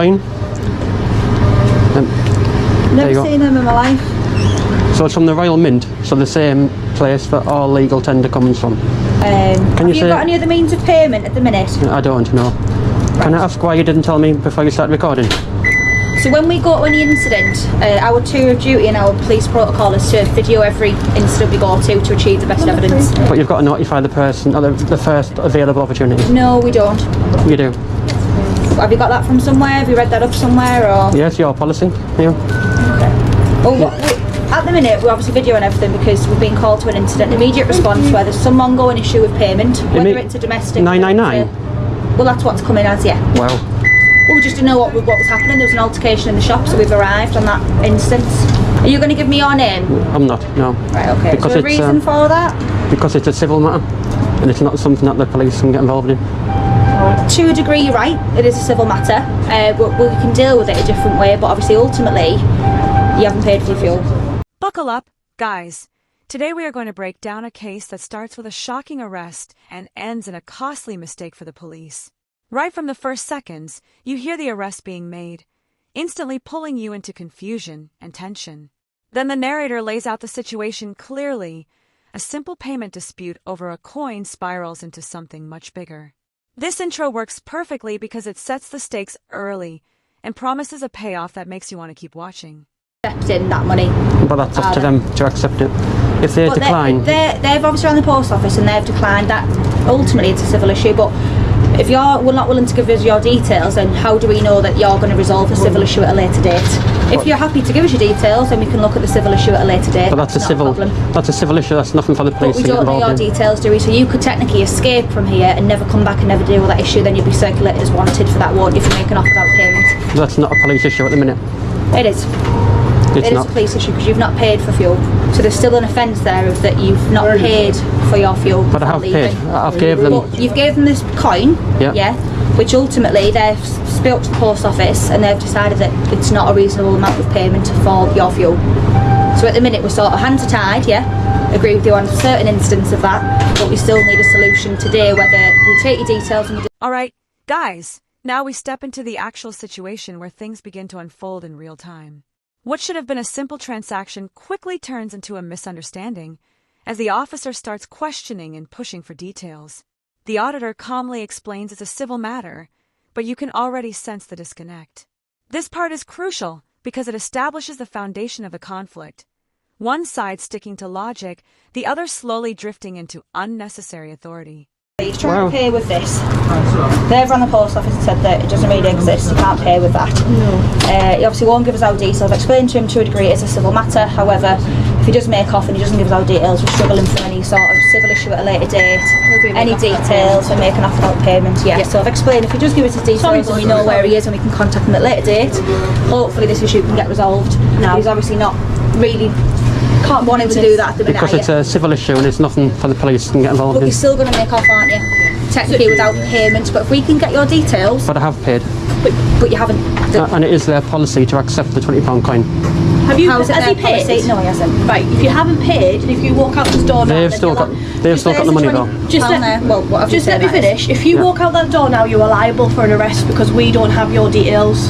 Fine. Never seen them in my life. So it's from the Royal Mint, so the same place that all legal tender comes from. Have you got any other means of payment at the minute? I don't know. Right. Can I ask why you didn't tell me before you started recording? So when we go to any incident, our tour of duty and our police protocol is to video every incident we go to achieve the best evidence. But you've got to notify the person at the first available opportunity. No, we don't. You do? Have you got that from somewhere? Have you read that up somewhere? Or? Yes, your policy. Yeah. Okay. Well, at the minute, we're obviously videoing everything because we've been called to an incident. Immediate response where there's some ongoing issue with payment, whether it's a domestic... 999? Well, that's what's coming as, yeah. Wow. Well, we just didn't know what was happening. There was an altercation in the shop, so we've arrived on that instance. Are you going to give me your name? I'm not, no. Right, okay. Because is there a reason for that? Because it's a civil matter, and it's not something that the police can get involved in. To a degree, you're right. It is a civil matter. But we can deal with it a different way, but obviously, ultimately, you haven't paid for your fuel. Buckle up, guys. Today we are going to break down a case that starts with a shocking arrest and ends in a costly mistake for the police. Right from the first seconds, you hear the arrest being made, instantly pulling you into confusion and tension. Then the narrator lays out the situation clearly. A simple payment dispute over a coin spirals into something much bigger. This intro works perfectly because it sets the stakes early and promises a payoff that makes you want to keep watching. Accepting that money. But that's up to them to accept it. If they decline... They've obviously run the post office and they've declined that. Ultimately, it's a civil issue, but if you're not willing to give us your details, then how do we know that you're going to resolve the civil issue at a later date? If you're happy to give us your details, then we can look at the civil issue at a later date. But that's a civil issue, that's nothing for the police to get involved in. We don't know your details, do we? So you could technically escape from here and never come back and never deal with that issue, then you'd be circulated as wanted for that, won't you, if you make an offer without payment? That's not a police issue at the minute. It is. It is a police issue because you've not paid for fuel. So there's still an offence there of that you've not paid for your fuel. But I have paid. I've gave them... But you've gave them this coin, yeah, which ultimately they've spoke to the post office and they've decided that it's not a reasonable amount of payment for your fuel. So at the minute we're sort of hands are tied, yeah, agree with you on a certain instance of that, but we still need a solution today whether we take your details and... Alright, guys, now we step into the actual situation where things begin to unfold in real time. What should have been a simple transaction quickly turns into a misunderstanding as the officer starts questioning and pushing for details. The auditor calmly explains it's a civil matter, but you can already sense the disconnect. This part is crucial because it establishes the foundation of the conflict. One side sticking to logic, the other slowly drifting into unnecessary authority. He's trying to pay with this. They've run the post office and said that it doesn't really exist, you can't pay with that. No. He obviously won't give us our details. I've explained to him to a degree it's a civil matter, however, if he does make off and he doesn't give us our details, we're struggling for any sort of civil issue at a later date. Any details and make an offer without payment, yeah. So I've explained if he does give us his details and we know where he is and we can contact him at a later date, hopefully this issue can get resolved. Now he's obviously not really wanting to do that at the minute. Because it's a civil issue and it's nothing for the police to get involved in. But you're still going to make off, aren't you? Technically without payment, but if we can get your details... But I have paid. But you haven't... And it is their policy to accept the £20 coin. Has he paid? Policy? No, he hasn't. Right, if you haven't paid, and if you walk out this door now... They've still got the money though. Just let me finish. If you walk out that door now, you are liable for an arrest because we don't have your details.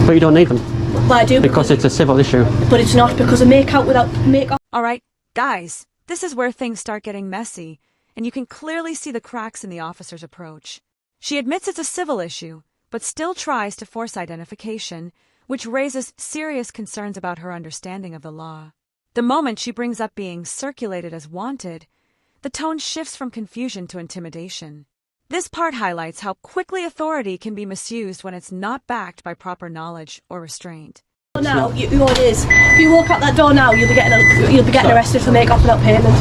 But you don't need them. Well, I do. Because it's a civil issue. But it's not because of make off. Alright, guys, this is where things start getting messy, and you can clearly see the cracks in the officer's approach. She admits it's a civil issue, but still tries to force identification, which raises serious concerns about her understanding of the law. The moment she brings up being circulated as wanted, the tone shifts from confusion to intimidation. This part highlights how quickly authority can be misused when it's not backed by proper knowledge or restraint. Now, you know what it is. If you walk out that door now, you'll be getting arrested for make off without payment.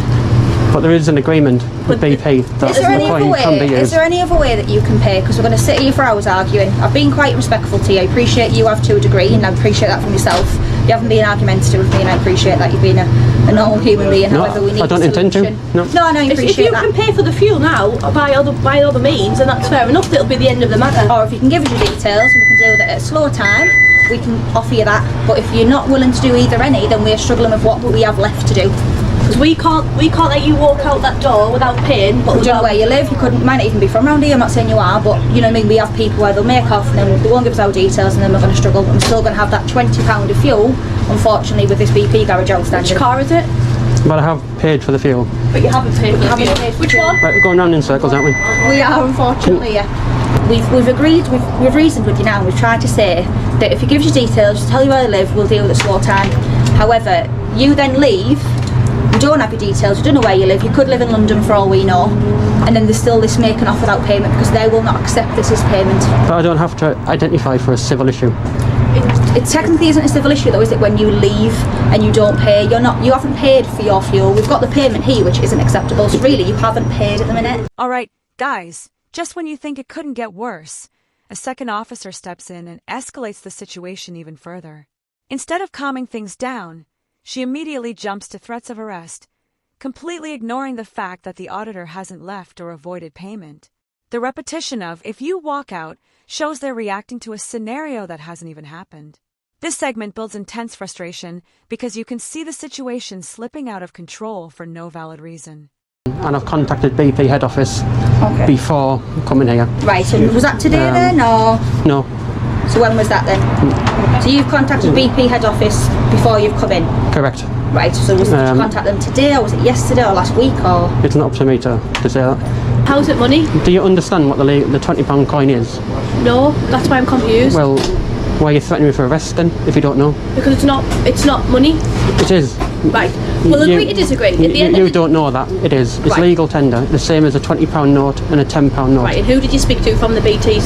But there is an agreement with BP that the coin can be used. Is there any other way that you can pay? Because we're going to sit here for hours arguing. I've been quite respectful to you. I appreciate you have to a degree, and I appreciate that from yourself. You haven't been argumentative with me, and I appreciate that you've been a normal human being. However, we need I don't intend to. No, I know you appreciate that. If you can pay for the fuel now by other means, then that's fair enough. It'll be the end of the matter. Or if you can give us your details, and we can deal with it at a slower time. We can offer you that. But if you're not willing to do either any, then we're struggling with what we have left to do. Because we can't let you walk out that door without paying. But We don't know where you live, you might not even be from around here, I'm not saying you are, but you know what I mean, we have people where they'll make off and then they won't give us our details and then we're going to struggle. I'm still going to have that £20 of fuel, unfortunately, with this BP garage outstanding. Which car is it? But I have paid for the fuel. But you haven't paid for the fuel. Which one? Right, we're going round in circles, aren't we? We are, unfortunately, yeah. We've agreed, we've reasoned with you now, we've tried to say that if you give us your details, just tell you where you live, we'll deal with it slow time. However, you then leave, you don't have your details, you don't know where you live, you could live in London for all we know, and then there's still this making off without payment because they will not accept this as payment. But I don't have to identify for a civil issue. It technically isn't a civil issue though, is it, when you leave and you don't pay? You haven't paid for your fuel. We've got the payment here, which isn't acceptable, so really you haven't paid at the minute. Alright, guys, just when you think it couldn't get worse, a second officer steps in and escalates the situation even further. Instead of calming things down, she immediately jumps to threats of arrest, completely ignoring the fact that the auditor hasn't left or avoided payment. The repetition of "if you walk out" shows they're reacting to a scenario that hasn't even happened. This segment builds intense frustration because you can see the situation slipping out of control for no valid reason. And I've contacted BP head office before coming here. Right, and was that today then, or? No. So when was that then? So you've contacted BP head office before you've come in? Correct. Right, so did you contact them today, or was it yesterday or last week, or? It's not up to me to say that. How's it money? Do you understand what the £20 coin is? No, that's why I'm confused. Well, why are you threatening me for arrest then, if you don't know? Because it's not money. It is. Right. We'll agree to disagree. At the end you don't know that. It is. It's legal tender, the same as a £20 note and a £10 note. Right, and who did you speak to from the BP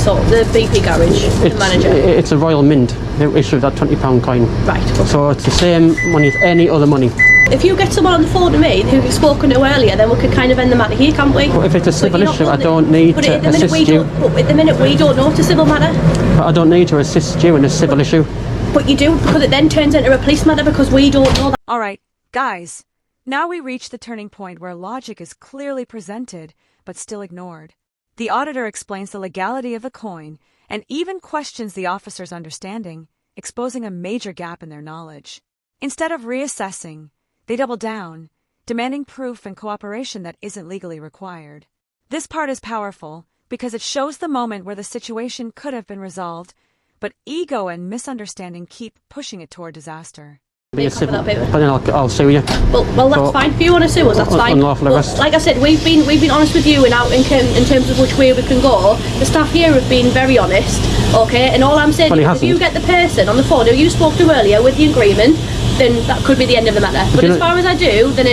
garage, the manager? It's a Royal Mint who issued that £20 coin. Right. Okay. So it's the same money as any other money. If you get someone on the phone to me who you've spoken to earlier, then we could kind of end the matter here, can't we? But if it's a civil issue, I don't need to assist you. But at the minute we don't know it's a civil matter. But I don't need to assist you in a civil issue. But you do, because it then turns into a police matter because we don't know that. Alright, guys, now we reach the turning point where logic is clearly presented, but still ignored. The auditor explains the legality of the coin and even questions the officer's understanding, exposing a major gap in their knowledge. Instead of reassessing, they double down, demanding proof and cooperation that isn't legally required. This part is powerful because it shows the moment where the situation could have been resolved, but ego and misunderstanding keep pushing it toward disaster. Be a civil, but then I'll sue you. Well, that's fine. If you want to sue us, that's fine. Unlawful arrest. Like I said, we've been honest with you in terms of which way we can go. The staff here have been very honest, okay? And all I'm saying is, if you get the person on the phone who you spoke to earlier with the agreement, then that could be the end of the matter. But as far as I do, then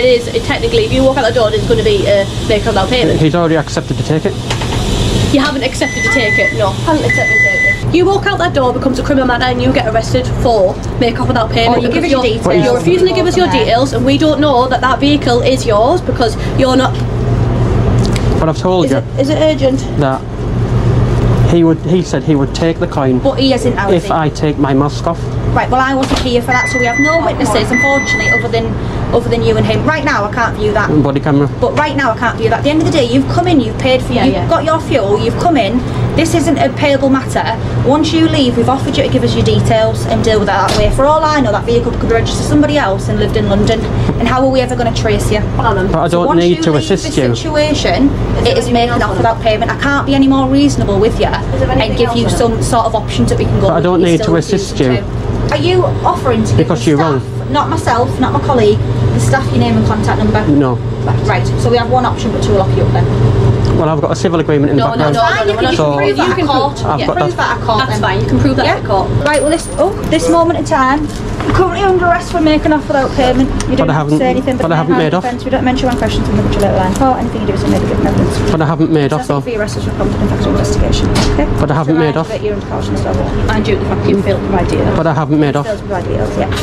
technically, if you walk out the door, it's going to be make without payment. He's already accepted to take it. You haven't accepted to take it. No, haven't accepted to take it. You walk out that door, becomes a criminal matter, and you get arrested for make off without payment. Or you give us your details. You're refusing to give us your details, and we don't know that vehicle is yours because you're not. But I've told you. Is it urgent? That he said he would take the coin. But he isn't out. If I take my mask off. Right, well I wasn't here for that, so we have no witnesses, unfortunately, other than you and him. Right now I can't view that. Body camera. But right now I can't view that. At the end of the day, you've come in, you've paid for you've got your fuel, you've come in. This isn't a payable matter. Once you leave, we've offered you to give us your details and deal with that way. For all I know, that vehicle could register somebody else and lived in London. And how are we ever going to trace you? But I don't need to assist you. Situation, it is making off without payment. I can't be any more reasonable with you and give you some sort of options that we can go. But I don't need to assist you. Are you offering to give because the you're staff, wrong. not myself, not my colleague, the staff your name and contact number? No. Right, so we have one option but two will lock you up then. Well, I've got a civil agreement in the background. You can prove that at court. That's fine, you can prove that at court. Right, well this moment in time, you're currently under arrest for making off without payment. You don't have to say anything, but I haven't made off. We don't mention one question in the letter line court. Anything you do is maybe given evidence. But I haven't made off though. For your arrest is prompted in fact of investigation. Okay? But I haven't made off. You're under caution as well. And due to the fact you failed to provide details. But I haven't made off.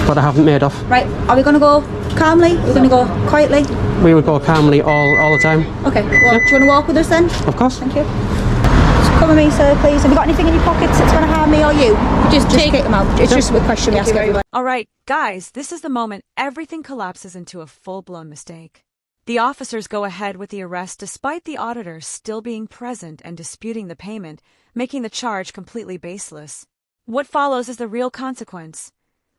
But I haven't made off. Right, are we going to go calmly? We're going to go quietly? We would go calmly all the time. Okay, well, do you want to walk with us then? Of course. Thank you. Just come with me, sir, please. Have you got anything in your pockets that's going to harm me or you? Just take them out. It's just a question we ask everyone. Alright, guys, this is the moment everything collapses into a full-blown mistake. The officers go ahead with the arrest despite the auditor still being present and disputing the payment, making the charge completely baseless. What follows is the real consequence.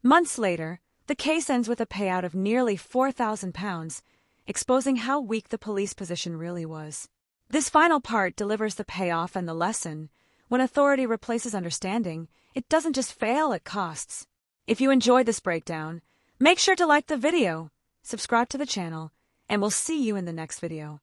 Months later, the case ends with a payout of nearly £4,000, exposing how weak the police position really was. This final part delivers the payoff and the lesson. When authority replaces understanding, it doesn't just fail, it costs. If you enjoyed this breakdown, make sure to like the video, subscribe to the channel, and we'll see you in the next video.